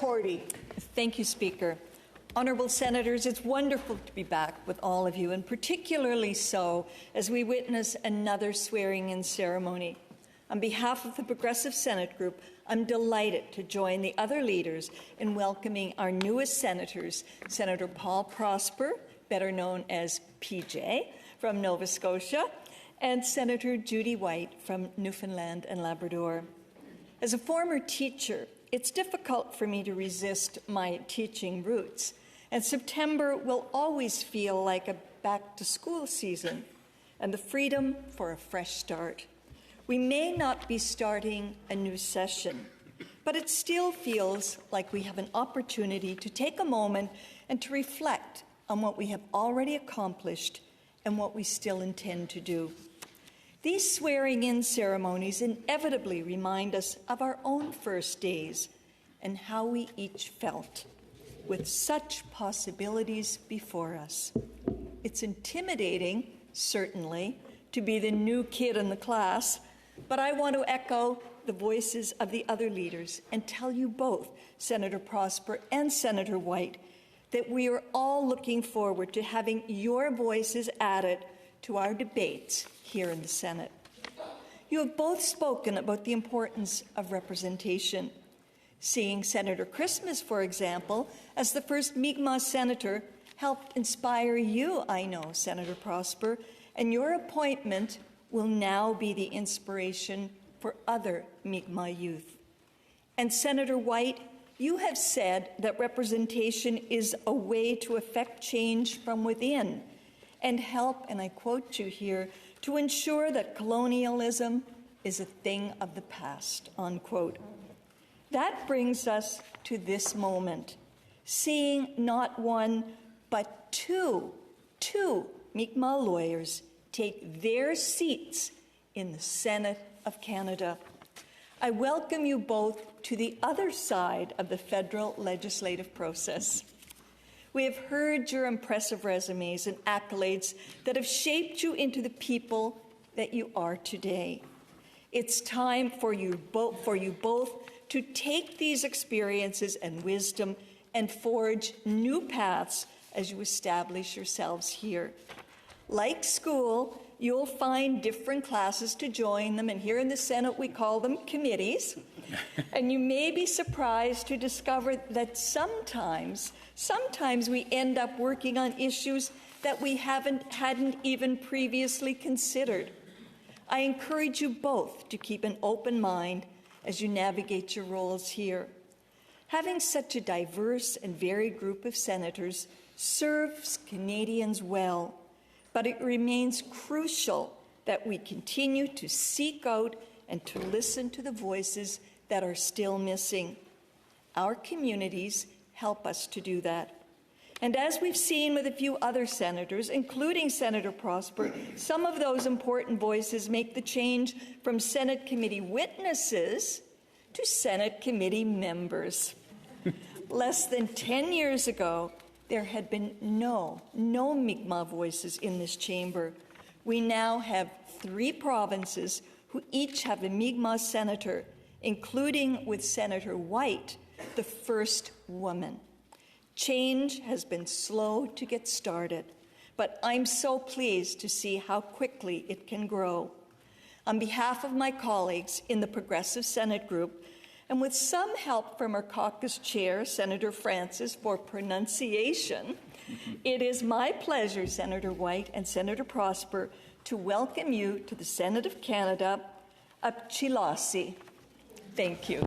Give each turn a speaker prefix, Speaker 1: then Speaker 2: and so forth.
Speaker 1: Cordy.
Speaker 2: Thank you, Speaker. Honourable Senators, it's wonderful to be back with all of you, and particularly so as we witness another swearing-in ceremony. On behalf of the Progressive Senate Group, I'm delighted to join the other leaders in welcoming our newest senators, Senator Paul Prosper, better known as PJ, from Nova Scotia, and Senator Judy White from Newfoundland and Labrador. As a former teacher, it's difficult for me to resist my teaching roots, and September will always feel like a back-to-school season and the freedom for a fresh start. We may not be starting a new session, but it still feels like we have an opportunity to take a moment and to reflect on what we have already accomplished and what we still intend to do. These swearing-in ceremonies inevitably remind us of our own first days and how we each felt, with such possibilities before us. It's intimidating, certainly, to be the new kid in the class, but I want to echo the voices of the other leaders and tell you both, Senator Prosper and Senator White, that we are all looking forward to having your voices added to our debates here in the Senate. You have both spoken about the importance of representation. Seeing Senator Christmas, for example, as the first Mi'kmaq senator helped inspire you, I know, Senator Prosper, and your appointment will now be the inspiration for other Mi'kmaq youth. And Senator White, you have said that representation is a way to effect change from within and help, and I quote you here, to ensure that colonialism is a thing of the past, unquote. That brings us to this moment, seeing not one, but two Mi'kmaq lawyers take their seats in the Senate of Canada. I welcome you both to the other side of the federal legislative process. We have heard your impressive resumes and accolades that have shaped you into the people that you are today. It's time for you both to take these experiences and wisdom and forge new paths as you establish yourselves here. Like school, you'll find different classes to join them, and here in the Senate we call them committees. And you may be surprised to discover that sometimes we end up working on issues that we hadn't even previously considered. I encourage you both to keep an open mind as you navigate your roles here. Having such a diverse and varied group of senators serves Canadians well, but it remains crucial that we continue to seek out and to listen to the voices that are still missing. Our communities help us to do that. And as we've seen with a few other senators, including Senator Prosper, some of those important voices make the change from Senate committee witnesses to Senate committee members. Less than 10 years ago, there had been no Mi'kmaq voices in this chamber. We now have 3 provinces who each have a Mi'kmaq senator, including with Senator White, the first woman. Change has been slow to get started, but I'm so pleased to see how quickly it can grow. On behalf of my colleagues in the Progressive Senate Group, and with some help from our caucus chair, Senator Francis, for pronunciation, it is my pleasure, Senator White and Senator Prosper, to welcome you to the Senate of Canada, Apchilasi. Thank you.